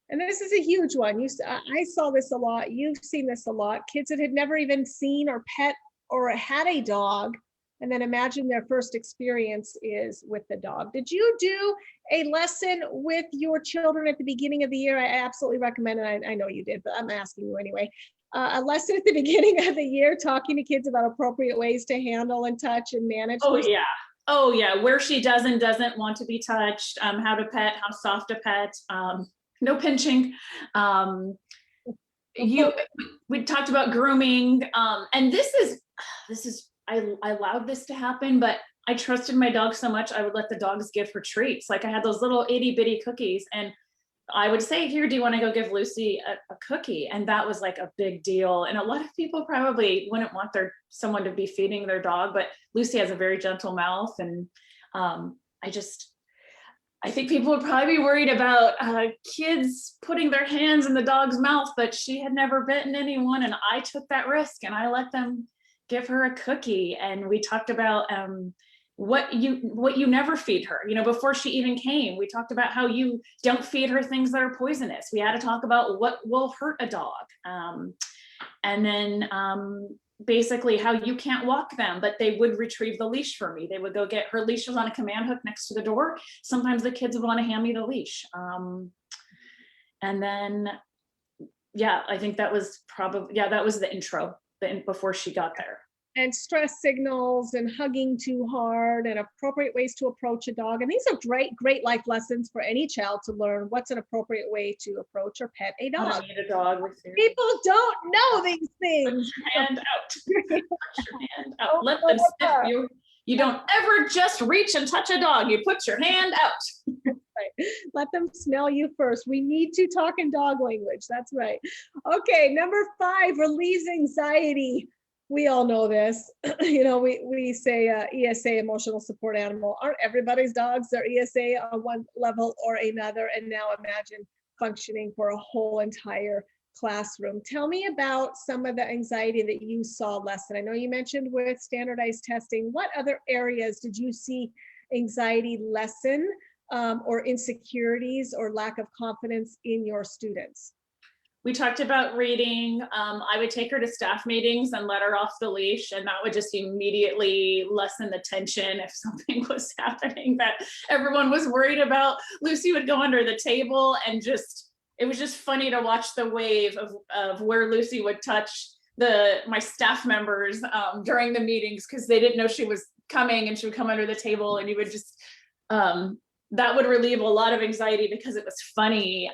And this is a huge one. I saw this a lot. You've seen this a lot. Kids that had never even seen or pet or had a dog, and then imagine their first experience is with the dog. Did you do a lesson with your children at the beginning of the year? I absolutely recommend it. I know you did, but I'm asking you anyway. A lesson at the beginning of the year, talking to kids about appropriate ways to handle and touch and manage. Oh yeah. Oh yeah. Where she does and doesn't want to be touched, how to pet, how soft to pet, no pinching. We talked about grooming, and this is I allowed this to happen, but I trusted my dog so much I would let the dogs give her treats. Like I had those little itty bitty cookies, and I would say, here, do you want to go give Lucy a cookie? And that was like a big deal. And a lot of people probably wouldn't want someone to be feeding their dog, but Lucy has a very gentle mouth, and I think people would probably be worried about kids putting their hands in the dog's mouth, but she had never bitten anyone, and I took that risk and I let them give her a cookie. And we talked about what you never feed her. Before she even came, we talked about how you don't feed her things that are poisonous. We had to talk about what will hurt a dog, and then basically how you can't walk them, but they would retrieve the leash for me. They would go get her leash was on a command hook next to the door. Sometimes the kids would want to hand me the leash. And then, I think that was that was the intro before she got there. And stress signals and hugging too hard and appropriate ways to approach a dog. And these are great life lessons for any child to learn what's an appropriate way to approach or pet a dog. Need a dog with you. People don't know these things. Hand out. Put your hand out. Let them sniff you. You don't ever just reach and touch a dog. You put your hand out. Right. Let them smell you first. We need to talk in dog language. That's right. Okay, number 5, relieves anxiety. We all know this. We say ESA, emotional support animal. Aren't everybody's dogs their ESA on one level or another? And now imagine functioning for a whole entire classroom. Tell me about some of the anxiety that you saw lessen. I know you mentioned with standardized testing. What other areas did you see anxiety lessen, or insecurities or lack of confidence in your students? We talked about reading. I would take her to staff meetings and let her off the leash, and that would just immediately lessen the tension if something was happening that everyone was worried about. Lucy would go under the table, and it was just funny to watch the wave of where Lucy would touch my staff members during the meetings, because they didn't know she was coming, and she would come under the table, and you would just that would relieve a lot of anxiety because it was funny.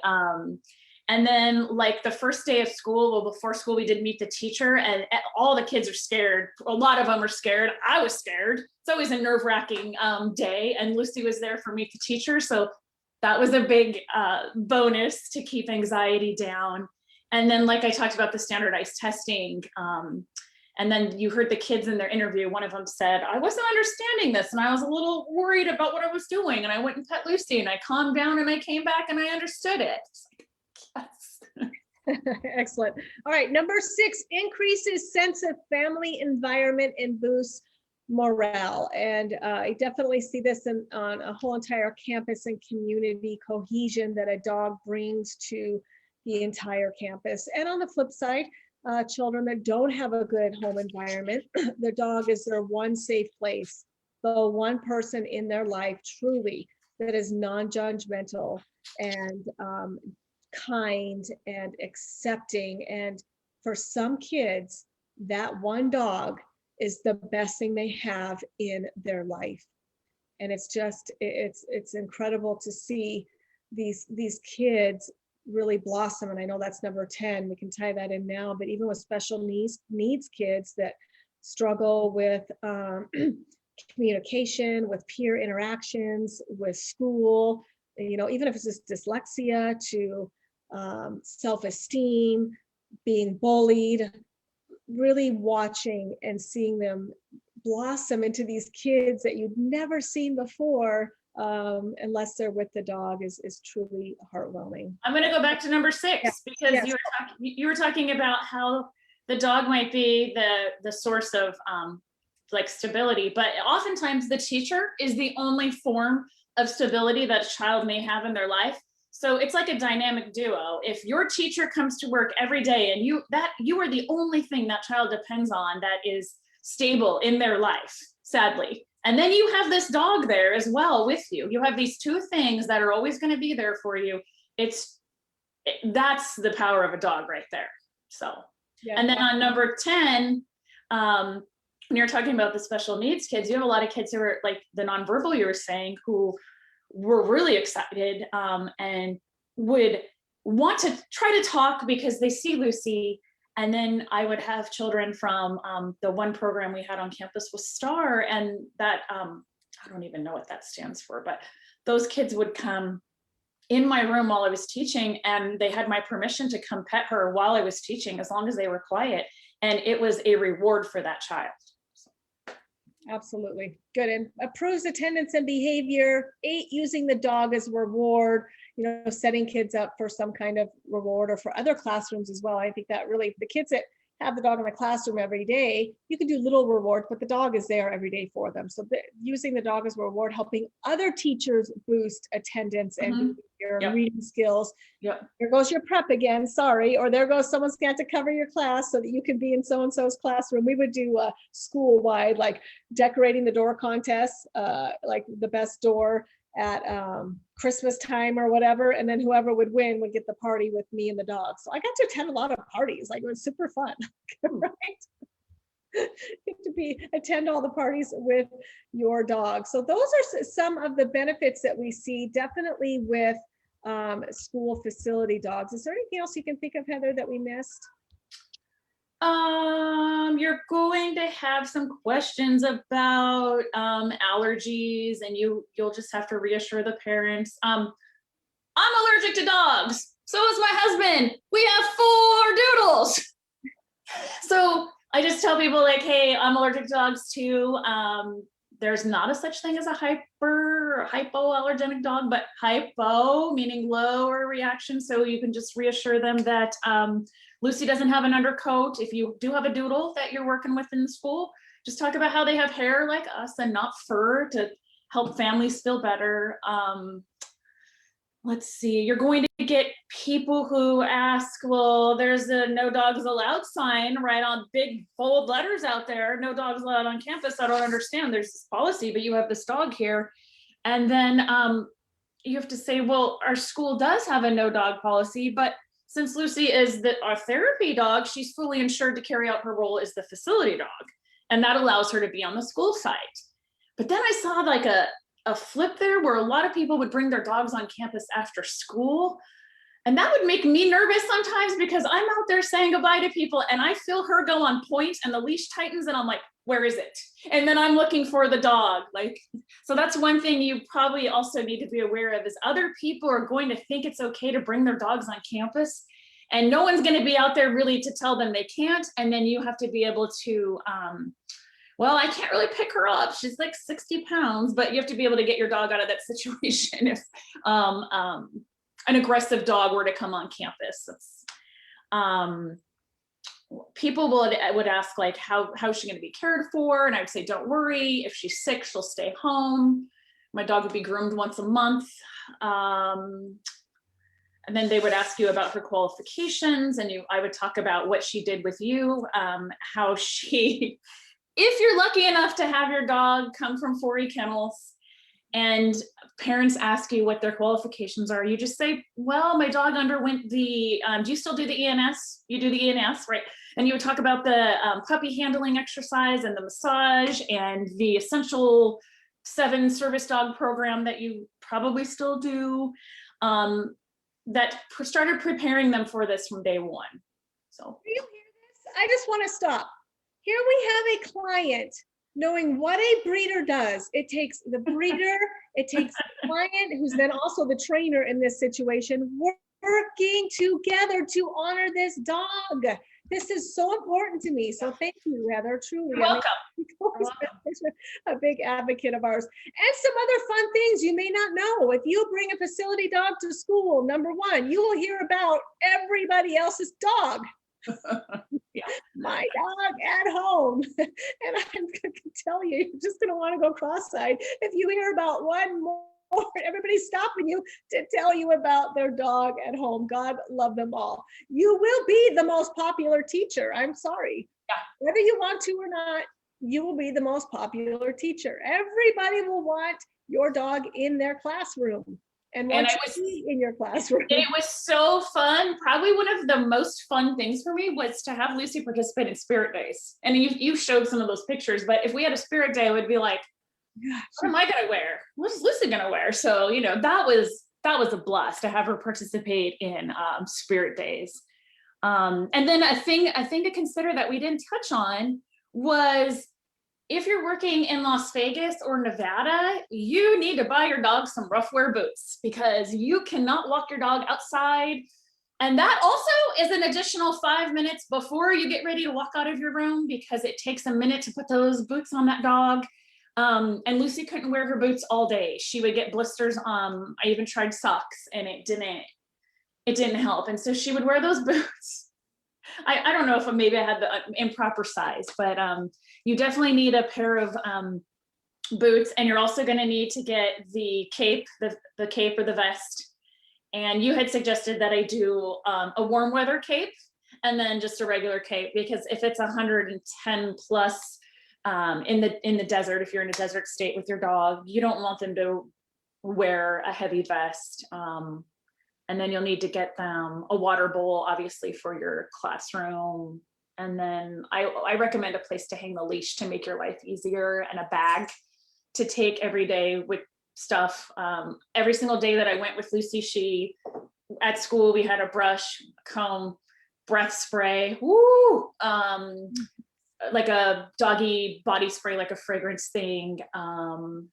And then like the first day of school, before school, we did meet the teacher, and all the kids are scared. A lot of them are scared. I was scared. It's always a nerve-wracking day, and Lucy was there for meet the teacher. So that was a big bonus to keep anxiety down. And then like I talked about the standardized testing, and then you heard the kids in their interview, one of them said, I wasn't understanding this, and I was a little worried about what I was doing. And I went and pet Lucy, and I calmed down, and I came back and I understood it. Yes. Excellent. All right, number 6, increases sense of family environment and boosts morale. And I definitely see this on a whole entire campus and community cohesion that a dog brings to the entire campus. And on the flip side, children that don't have a good home environment, their dog is their one safe place, the one person in their life truly that is non-judgmental and kind and accepting. And for some kids, that one dog is the best thing they have in their life. And it's incredible to see these kids really blossom. And I know that's number 10, we can tie that in now, but even with special needs kids that struggle with communication, with peer interactions, with school, even if it's just dyslexia, to self-esteem, being bullied, really watching and seeing them blossom into these kids that you'd never seen before, unless they're with the dog is truly heartwarming. I'm going to go back to number 6 Yeah. because Yes. you were talking about how the dog might be the source of like stability, but oftentimes the teacher is the only form of stability that a child may have in their life. So it's like a dynamic duo. If your teacher comes to work every day and you are the only thing that child depends on that is stable in their life, sadly. And then you have this dog there as well with you. You have these two things that are always going to be there for you. That's the power of a dog right there. So, Yeah. and then on number 10, when you're talking about the special needs kids, you have a lot of kids who are like the nonverbal you were saying, who were really excited and would want to try to talk because they see Lucy. And then I would have children from the one program we had on campus with STAR, and that, I don't even know what that stands for, but those kids would come in my room while I was teaching, and they had my permission to come pet her while I was teaching, as long as they were quiet. And it was a reward for that child. Absolutely. Good. And improves attendance and behavior. 8, using the dog as a reward, setting kids up for some kind of reward or for other classrooms as well. I think that really, the kids that have the dog in the classroom every day, you can do little rewards, but the dog is there every day for them. So using the dog as a reward, helping other teachers boost attendance and behavior and reading skills. Yep. There goes your prep again, sorry. Or there goes someone's got to cover your class so that you can be in so-and-so's classroom. We would do school-wide, like decorating the door contests, like the best door at Christmas time or whatever, and then whoever would win would get the party with me and the dog. So I got to attend a lot of parties. Like, it was super fun. Right? Get to attend all the parties with your dog. So those are some of the benefits that we see definitely with school facility dogs. Is there anything else you can think of, Heather, that we missed? You're going to have some questions about allergies, and you'll just have to reassure the parents. I'm allergic to dogs. So is my husband. We have 4 doodles. So I just tell people, like, hey, I'm allergic to dogs too. There's not a such thing as a hypoallergenic dog, but hypo meaning lower reaction. So you can just reassure them that Lucy doesn't have an undercoat. If you do have a doodle that you're working with in the school, just talk about how they have hair like us and not fur to help families feel better. Let's see, you're going to get people who ask, well, there's a no dogs allowed sign right on big bold letters out there, no dogs allowed on campus. I don't understand, there's this policy, but you have this dog here. And then you have to say, well, our school does have a no dog policy, but since Lucy is our therapy dog, she's fully insured to carry out her role as the facility dog. And that allows her to be on the school site. But then I saw like a flip there where a lot of people would bring their dogs on campus after school. And that would make me nervous sometimes, because I'm out there saying goodbye to people and I feel her go on point and the leash tightens and I'm like, where is it? And then I'm looking for the dog. So that's one thing you probably also need to be aware of, is other people are going to think it's okay to bring their dogs on campus, and no one's going to be out there really to tell them they can't. And then you have to be able to, well, I can't really pick her up. She's like 60 pounds, but you have to be able to get your dog out of that situation if an aggressive dog were to come on campus. People would ask, like, how is she going to be cared for? And I would say, don't worry. If she's sick, she'll stay home. My dog would be groomed once a month. And then they would ask you about her qualifications, and I would talk about what she did with you, how she, if you're lucky enough to have your dog come from 4E kennels and parents ask you what their qualifications are, you just say, well, my dog underwent the, do you still do the ENS? You do the ENS, right? And you would talk about the puppy handling exercise and the massage and the Essential 7 service dog program that you probably still do, that started preparing them for this from day one. So. Do you hear this? I just want to stop. Here we have a client knowing what a breeder does. It takes the breeder, it takes the client, who's then also the trainer in this situation, working together to honor this dog. This is so important to me. So thank you, Heather, truly. You're welcome. I mean, a big advocate of ours. And some other fun things you may not know. If you bring a facility dog to school, number one, you will hear about everybody else's dog. Yeah. My dog at home. And I'm going to tell you, you're just going to want to go cross-eyed if you hear about one more. Everybody's stopping you to tell you about their dog at home. God love them all. You will be the most popular teacher. I'm sorry. Yeah. Whether you want to or not, you will be the most popular teacher. Everybody will want your dog in their classroom and want to be in your classroom. And it was so fun. Probably one of the most fun things for me was to have Lucy participate in Spirit Days. And you showed some of those pictures, but if we had a Spirit Day, it would be like, what am I gonna wear? What is Lucy gonna wear? So, you know, that was a blast to have her participate in Spirit Days. And then a thing to consider that we didn't touch on was, if you're working in Las Vegas or Nevada, you need to buy your dog some rough wear boots, because you cannot walk your dog outside. And that also is an additional 5 minutes before you get ready to walk out of your room, because it takes a minute to put those boots on that dog. And Lucy couldn't wear her boots all day. She would get blisters. I even tried socks and it didn't help. And so she would wear those boots. I don't know if maybe I had the improper size, but you definitely need a pair of boots, and you're also going to need to get the cape, the cape or the vest. And you had suggested that I do a warm weather cape and then just a regular cape, because if it's 110 plus in the desert, if you're in a desert state with your dog, you don't want them to wear a heavy vest. And then you'll need to get them a water bowl, obviously, for your classroom. And then I recommend a place to hang the leash to make your life easier, and a bag to take every day with stuff. Every single day that I went with Lucy, at school, we had a brush, comb, breath spray, like a doggy body spray, like a fragrance thing, an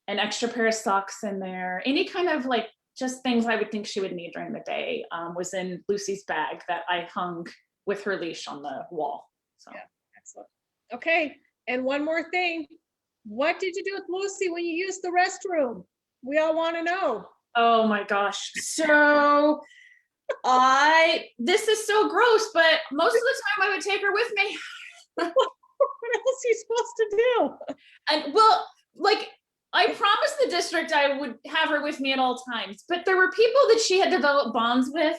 extra pair of socks in there, any kind of like just things I would think she would need during the day was in Lucy's bag that I hung with her leash on the wall. So yeah, excellent. Okay, and one more thing. What did you do with Lucy when you used the restroom? We all want to know. Oh my gosh. So this is so gross, but most of the time I would take her with me. What else are you supposed to do? And well, like, I promised the district I would have her with me at all times, but there were people that she had developed bonds with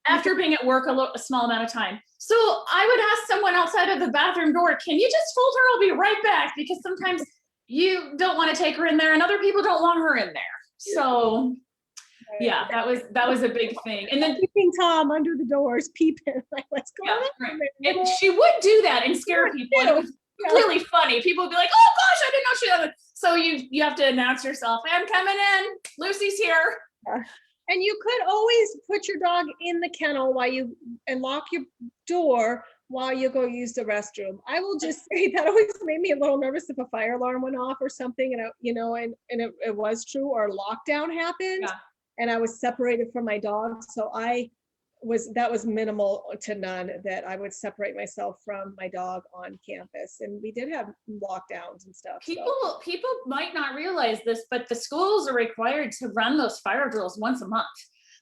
after being at work a small amount of time. So I would ask someone outside of the bathroom door, can you just hold her? I'll be right back. Because sometimes you don't want to take her in there and other people don't want her in there. So yeah, that was a big thing. And then peeping Tom under the doors, peeping, like, what's going on? Right. And she would do that and scare people. It was really funny. People would be like, oh gosh, I didn't know she had it. So you have to announce yourself, I'm coming in, Lucy's here. Yeah. And you could always put your dog in the kennel and lock your door while you go use the restroom. I will just say that always made me a little nervous if a fire alarm went off or something, and it was true, or lockdown happened. Yeah. And I was separated from my dog. So that was minimal to none, that I would separate myself from my dog on campus. And we did have lockdowns and stuff. People might not realize this, but the schools are required to run those fire drills once a month.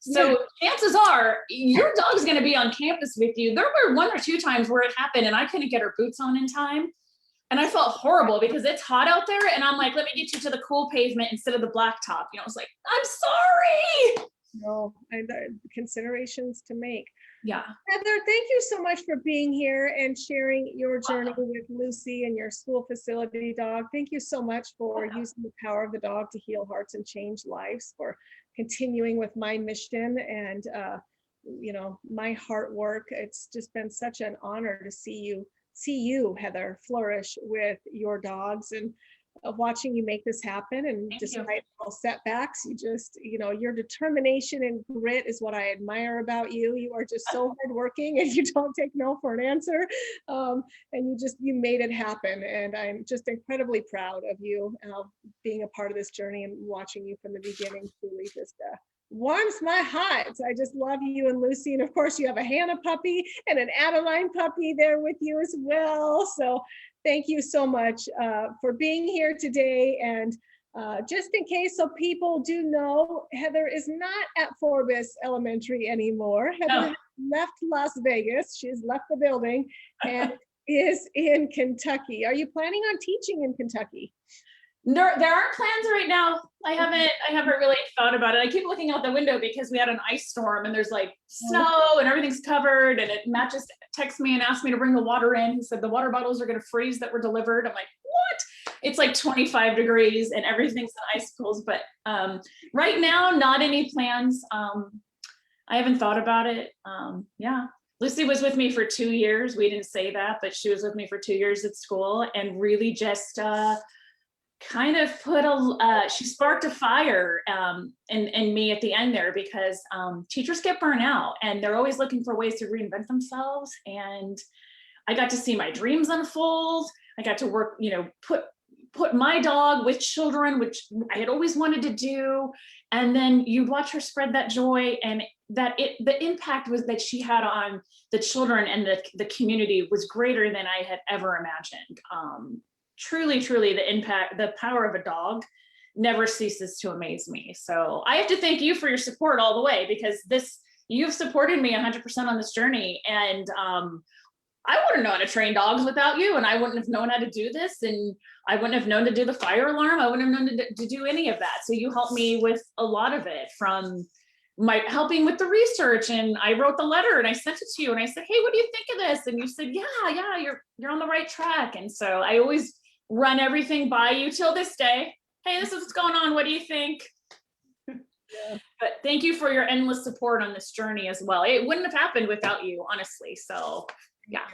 So chances are your dog's going to be on campus with you. There were 1 or 2 times where it happened and I couldn't get her boots on in time. And I felt horrible because it's hot out there. And I'm like, let me get you to the cool pavement instead of the blacktop. You know, it's like, I'm sorry. No, considerations to make. Yeah. Heather, thank you so much for being here and sharing your journey with Lucy and your school facility dog. Thank you so much for using the power of the dog to heal hearts and change lives, for continuing with my mission and my heart work. It's just been such an honor to see you, Heather, flourish with your dogs, and watching you make this happen. And despite all setbacks, your determination and grit is what I admire about you. You are just so hardworking, and you don't take no for an answer. And you made it happen. And I'm just incredibly proud of you being a part of this journey, and watching you from the beginning truly just warms my heart. I just love you and Lucy. And of course you have a Hannah puppy and an Adeline puppy there with you as well. So thank you so much for being here today. And just in case, so people do know, Heather is not at Forbes Elementary anymore. Heather left Las Vegas. She's left the building and is in Kentucky. Are you planning on teaching in Kentucky? There aren't plans right now. I haven't really thought about it. I keep looking out the window because we had an ice storm and there's like snow and everything's covered, and Matt just texted me and asked me to bring the water in. He said the water bottles are going to freeze that were delivered. I'm like, what? It's like 25 degrees and everything's in icicles. But right now, not any plans. I haven't thought about it. Yeah. Lucy was with me for 2 years. We didn't say that, but she was with me for 2 years at school and really just kind of she sparked a fire in me at the end there, because teachers get burnt out and they're always looking for ways to reinvent themselves. And I got to see my dreams unfold. I got to work, put my dog with children, which I had always wanted to do. And then you'd watch her spread that joy, and the impact was that she had on the children and the community was greater than I had ever imagined. Truly, the impact, the power of a dog never ceases to amaze me. So I have to thank you for your support all the way, because you've supported me 100% on this journey. And I wouldn't know how to train dogs without you, and I wouldn't have known how to do this, and I wouldn't have known to do the fire alarm. I wouldn't have known to do any of that. So you helped me with a lot of it, from my helping with the research, and I wrote the letter and I sent it to you and I said, hey, what do you think of this? And you said, yeah, you're on the right track. And so I always run everything by you till this day. Hey, this is what's going on. What do you think? Yeah. But thank you for your endless support on this journey as well. It wouldn't have happened without you, honestly. So yeah.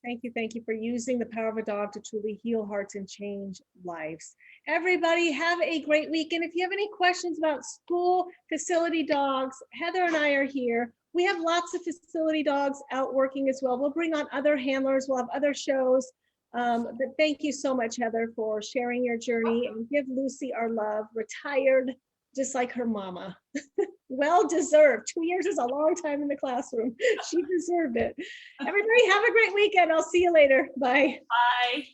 Thank you for using the power of a dog to truly heal hearts and change lives. Everybody have a great week. And if you have any questions about school facility dogs, Heather and I are here. We have lots of facility dogs out working as well. We'll bring on other handlers. We'll have other shows. But thank you so much, Heather, for sharing your journey, and give Lucy our love. Retired just like her mama. Well deserved. 2 years is a long time in the classroom. She deserved it. Everybody have a great weekend. I'll see you later. Bye. Bye.